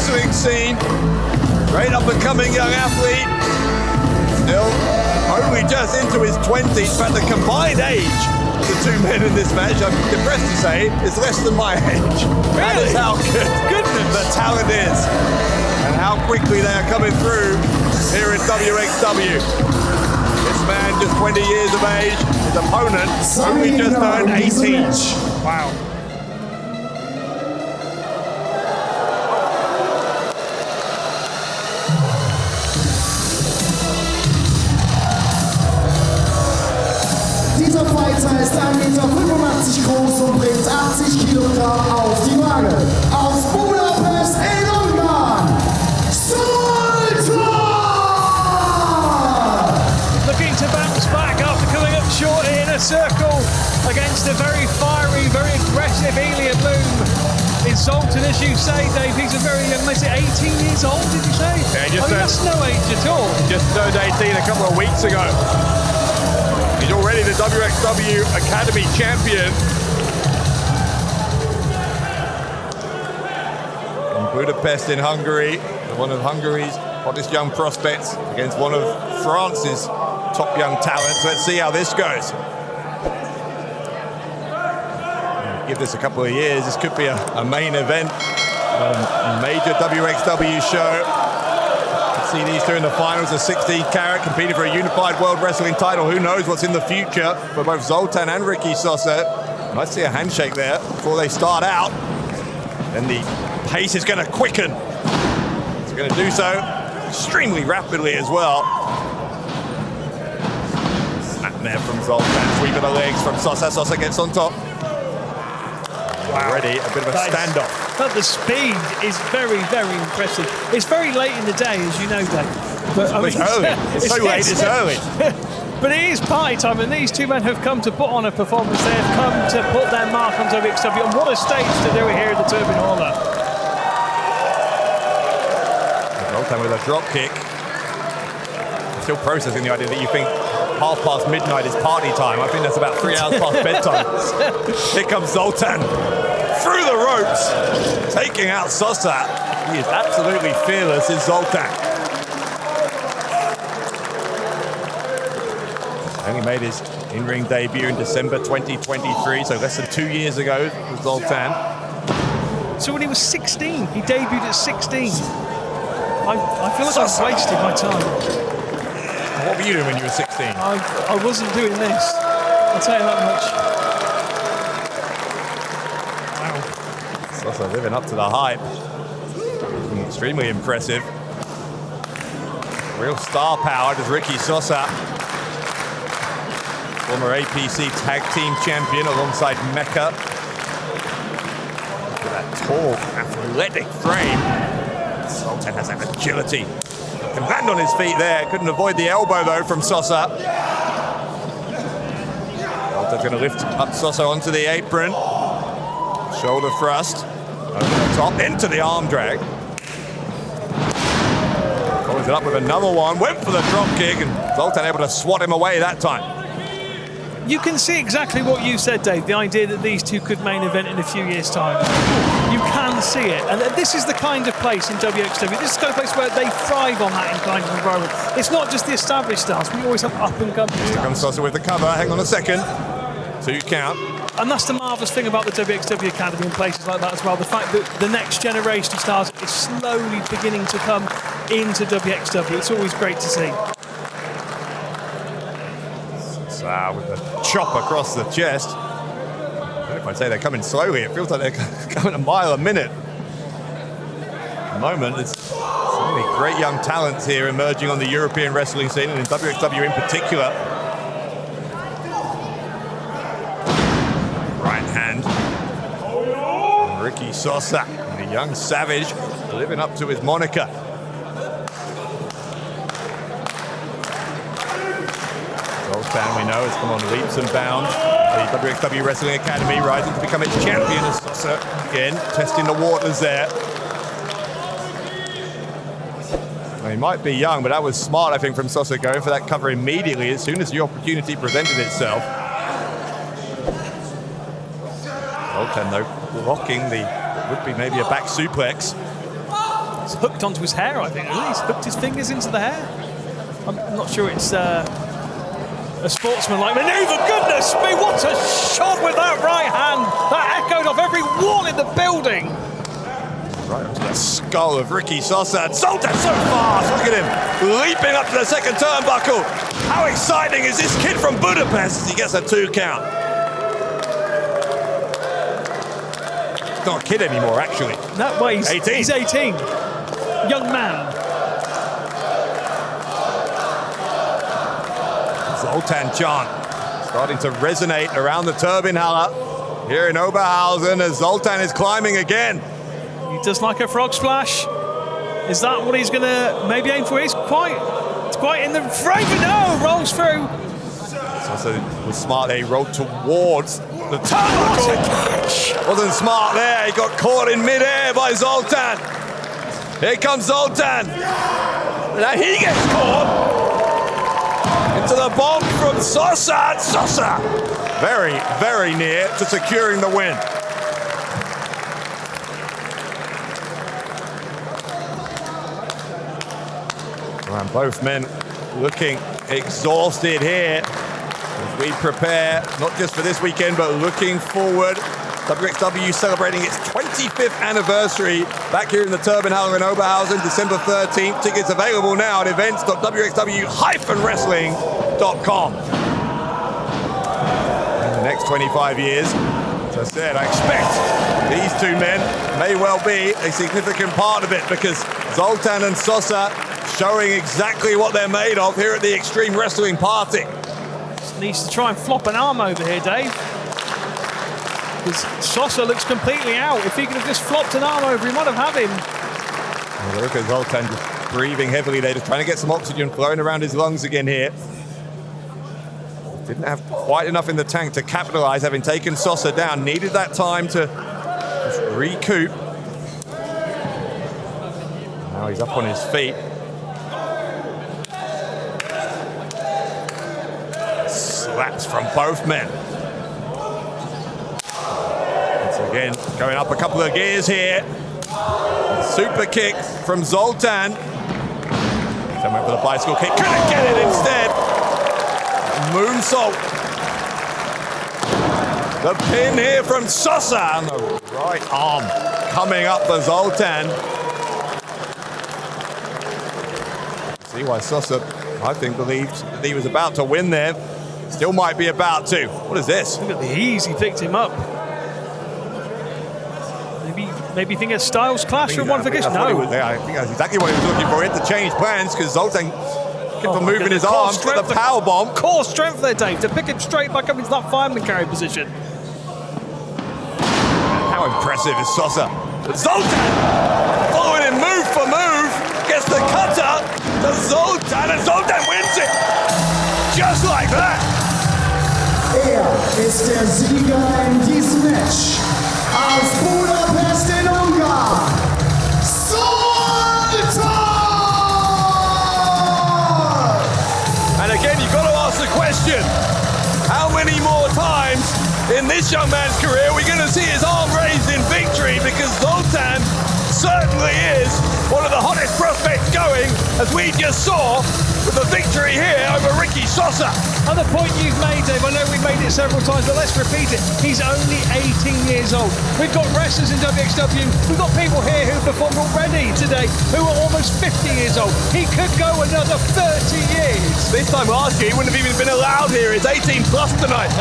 wrestling scene. Great up-and-coming young athlete. Still only just into his 20s. In fact, the combined age of the two men in this match, I'm depressed to say, is less than my age. Really? That is how good the talent is. And how quickly they are coming through here in wXW. This man, just 20 years of age. His opponent, only just turned 18. Wow. Dieser Fighter ist 1,85 Meter groß und bringt 80 Kilogramm auf die Waage. Aus Budapest in Ungarn, Zoltan! Looking to bounce back after coming up short in a circle against a very fiery, very aggressive alien loom. It's Zoltan, as you say, Dave. He's a very young man. Is it 18 years old, did you say? Yeah, that's no age at all. Just turned 18 a couple of weeks ago. He's already the wXW Academy champion. From Budapest in Hungary, one of Hungary's hottest young prospects against one of France's top young talents. Let's see how this goes. Give this a couple of years, this could be a main event, a major wXW show. See these two in the finals, a 16-carat competing for a unified world wrestling title. Who knows what's in the future for both Zoltan and Ricky Sosa. Might see a handshake there before they start out. And the pace is going to quicken. It's going to do so extremely rapidly as well. Snap there from Zoltan, sweep of the legs from Sosa. Sosa gets on top. Already a bit of a standoff. But the speed is very, very impressive. It's very late in the day, as you know, Dave. But, it's early. It's so late, it's early. But it is party time, and these two men have come to put on a performance. They have come to put their mark on wXW, and what a stage to do it here at the Turbine Hauler. Zoltan with a drop kick. I'm still processing the idea that you think midnight is party time. I think that's about 3 hours past bedtime. Here comes Zoltan through the ropes, taking out Sosa. He is absolutely fearless, is Zoltan. Only made his in-ring debut in December 2023, so less than 2 years ago for Zoltan. So when he was 16, he debuted at 16. I feel like I've wasted my time. What were you doing when you were 16? I wasn't doing this. I'll tell you that much. Wow. Sosa living up to the hype. Extremely impressive. Real star power does Ricky Sosa. Former APC Tag Team Champion alongside Mecca. Look at that tall, athletic frame. Zoltan has that agility. Can land on his feet there. Couldn't avoid the elbow, though, from Sosa. Zoltan's going to lift up Sosa onto the apron. Shoulder thrust. Over the top, into the arm drag. Follows it up with another one. Went for the drop kick, and Zoltan able to swat him away that time. You can see exactly what you said, Dave, the idea that these two could main event in a few years' time. You can see it, and this is the kind of place in wXW, this is the kind of place where they thrive on that kind of environment. It's not just the established stars, we always have up-and-coming stars. Here comes Sosa with the cover, hang on a second. 2 count. And that's the marvellous thing about the wXW Academy and places like that as well, the fact that the next generation of stars is slowly beginning to come into wXW. It's always great to see. With a chop across the chest. I don't know if I'd say they're coming slowly. It feels like they're coming a mile a minute. At the moment, there's so many great young talents here emerging on the European wrestling scene, and in wXW in particular. Right hand. And Ricky Sosa, the young savage, living up to his moniker. Zoltan, we know, has come on leaps and bounds. The wXW Wrestling Academy rising to become its champion as Sosa, again, testing the waters there. Well, he might be young, but that was smart, I think, from Sosa going for that cover immediately as soon as the opportunity presented itself. Zoltan, though, blocking the would be maybe a back suplex. He's hooked onto his hair, I think. He's hooked his fingers into the hair. I'm not sure it's a sportsman-like maneuver. Goodness me, what a shot with that right hand. That echoed off every wall in the building. Right up to the skull of Ricky Sosa. And Zoltan so fast. Look at him leaping up to the second turnbuckle. How exciting is this kid from Budapest as he gets a 2 count? He's not a kid anymore, actually. No, well, he's 18. He's 18. Young man. Zoltan chant starting to resonate around the Turbinenhalle here in Oberhausen as Zoltan is climbing again. He does like a frog splash. Is that what he's going to maybe aim for? It's quite in the frame, but no, rolls through. Sosa was smart there. He rolled towards the turnbuckle. Wasn't smart there. He got caught in midair by Zoltan. Here comes Zoltan. Now he gets caught into the bomb from Sosa. Sosa very, very near to securing the win. And both men looking exhausted here as we prepare, not just for this weekend, but looking forward. wXW celebrating its 25th anniversary back here in the Turbinenhalle in Oberhausen, December 13th. Tickets available now at events.wxw-wrestling.com. In the next 25 years, as I said, I expect these two men may well be a significant part of it because Zoltan and Sosa showing exactly what they're made of here at the Extreme Wrestling Party. Just needs to try and flop an arm over here, Dave. Because Sosa looks completely out. If he could have just flopped an arm over, he might have had him. Well, look at Zoltan just breathing heavily there, just trying to get some oxygen flowing around his lungs again here. Didn't have quite enough in the tank to capitalize, having taken Sosa down. Needed that time to just recoup. Now he's up on his feet. Slaps from both men. Once again, going up a couple of gears here. Super kick from Zoltan. Then went for the bicycle kick. Couldn't get it instead. Moonsault. The pin here from Sosa. And the right arm coming up for Zoltan. See why Sosa, I think, believed that he was about to win there. Still might be about to. What is this? Look at the ease he picked him up. Maybe think a styles clash or one for this? No. I think that's exactly what he was looking for. He had to change plans because Zoltan kept on moving his arms for the power bomb. Core strength there, Dave, to pick him straight back up into that fireman carry position. How impressive is Sosa? Zoltan following him move for move. Gets the cutter to Zoltan and Zoltan wins it. Just like that. Ist der Sieger in diesem Match aus Budapest in Ungarn, Zoltan! And again, you've got to ask the question, how many more times in this young man's career are we going to see his arm raised in victory? Because Zoltan certainly is one of the hottest prospects going, as we just saw with the victory here over Ricky Sosa. And the point you've made, Dave, I know we've made it several times, but let's repeat it. He's only 18 years old. We've got wrestlers in wXW. We've got people here who performed already today who are almost 50 years old. He could go another 30 years. This time last year, he wouldn't have even been allowed here. He's 18 plus tonight.